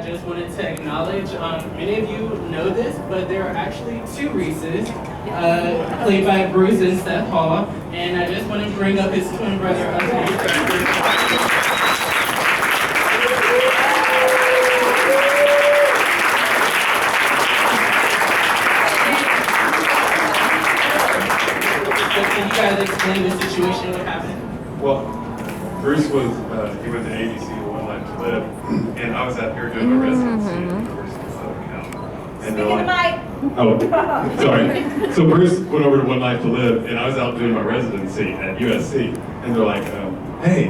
I just wanted to acknowledge, many of you know this, but there are actually two Reeses, played by Bruce and Seth Hall, and I just want to bring up his twin brother, Can you guys explain the situation, what happened? Well, Bruce was, he went to ABC, One Life to Live, and I was out here doing my residency at the University of Southern Cal. And they're like, oh, sorry. So Bruce went over to One Life to Live, and I was out doing my residency at USC, and they're like, hey,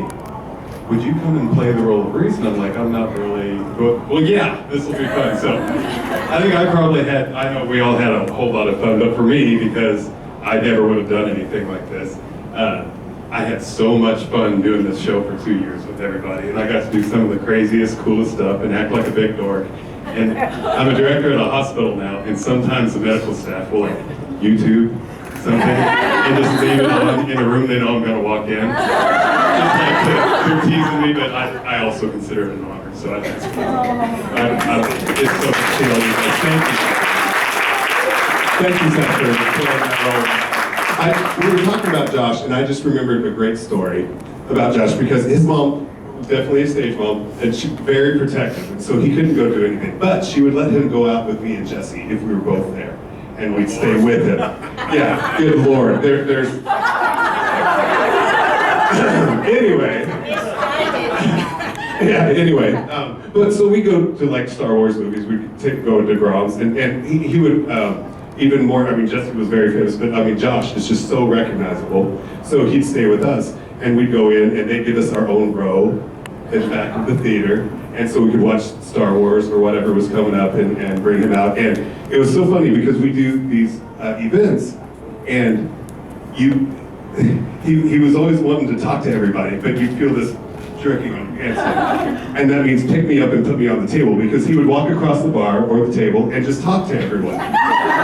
would you come and play the role of Bruce? And I'm like, I'm not really, well yeah, this will be fun. So I think I know we all had a whole lot of fun, but for me, because I never would have done anything like this, I had so much fun doing this show for 2 years with everybody, and I got to do some of the craziest, coolest stuff and act like a big dork. And I'm a director at a hospital now, and sometimes the medical staff will like YouTube something and just leave it on in a room they know I'm going to walk in. Just like they're teasing me, but I also consider it an honor. So I think it's it's so much to all you guys. Thank you, Seth, for playing that role. We were talking about Josh, and I just remembered a great story about Josh because his mom was definitely a stage mom, and she's very protective, and so he couldn't go do anything. But she would let him go out with me and Jesse if we were both there, and we'd stay with him. Yeah, good Lord. There's. Anyway. Yeah. Anyway, but so we go to like Star Wars movies. We'd go to Grom's, and he would. Even more, I mean, Jesse was very famous, but I mean, Josh is just so recognizable. So he'd stay with us, and we'd go in, and they'd give us our own row in the back of the theater, and so we could watch Star Wars or whatever was coming up and bring him out. And it was so funny because we do these events, and he was always wanting to talk to everybody, but you'd feel this jerking on your hands. And that means pick me up and put me on the table, because he would walk across the bar or the table and just talk to everyone.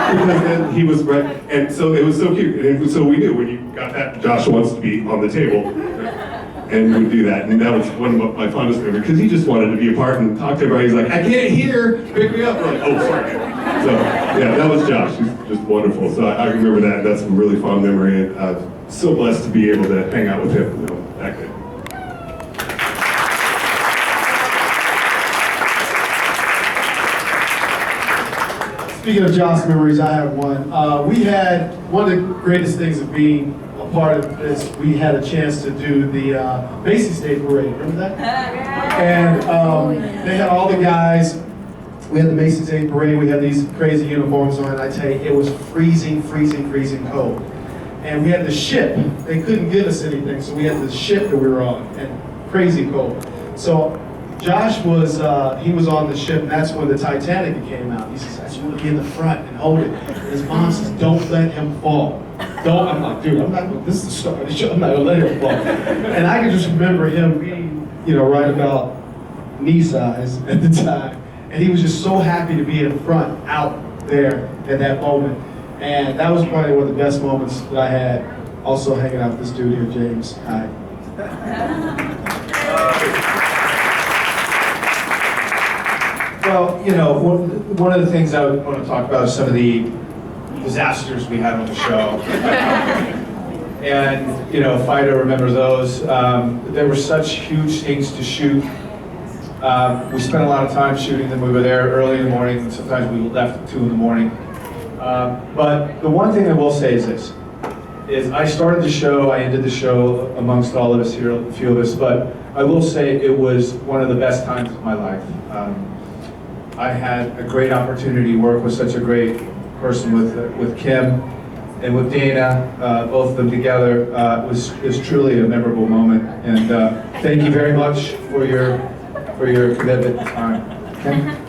Because then he was right, and so it was so cute. And so we knew when you got that, Josh wants to be on the table, and we would do that. And that was one of my fondest memories, because he just wanted to be a part and talk to everybody. He's like, I can't hear, pick me up. We're like, oh, sorry. So yeah, that was Josh. He's just wonderful. So I remember that. That's a really fond memory, and I'm so blessed to be able to hang out with him, you know, back then. Speaking of Josh memories, I have one. We had one of the greatest things of being a part of this. We had a chance to do the Macy's Day Parade. Remember that? And they had all the guys. We had the Macy's Day Parade. We had these crazy uniforms on. And I tell you, it was freezing, freezing, freezing cold. And we had the ship. They couldn't give us anything, so we had the ship that we were on, and crazy cold. So Josh was, he was on the ship, and that's when the Titanic came out. He says, I just want to be in the front and hold it. And his mom says, don't let him fall. Don't. I'm like, dude, this is the start of the show. I'm not going to let him fall. And I can just remember him being, you know, right about knee size at the time. And he was just so happy to be in front, out there at that moment. And that was probably one of the best moments that I had, also hanging out with this dude here, James. Hi. Well, you know, one of the things I would want to talk about is some of the disasters we had on the show. And, you know, Fido remembers those. There were such huge things to shoot. We spent a lot of time shooting them. We were there early in the morning, and sometimes we left at 2 in the morning. But the one thing I will say is this, is I started the show, I ended the show amongst all of us here, a few of us, but I will say it was one of the best times of my life. I had a great opportunity to work with such a great person with Kim and with Dana, both of them together. It was truly a memorable moment, and thank you very much for your commitment and time. Kim?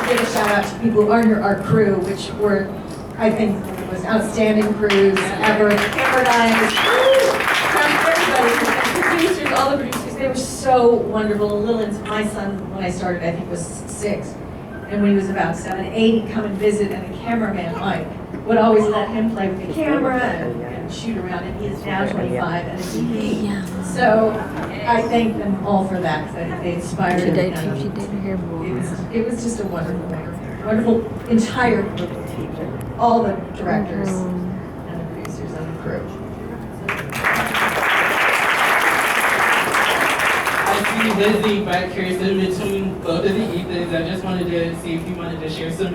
Give a shout out to people who aren't our crew, which were, I think, was outstanding crews ever. The camera guys, everybody, the producers, all the producers, they were so wonderful. Lillian's, my son, when I started, I think was 6. And when he was about 7, 8, he'd come and visit, and the cameraman, Mike, would always let him play with the camera and shoot around, and he is now 25 and a DP. So I thank them all for that, that they inspired She did, and, she did her boy. it was just a wonderful, wonderful entire group of people, all the directors and the producers and the crew. I see Lizzie back here sitting between both of the Ethans. I just wanted to see if you wanted to share some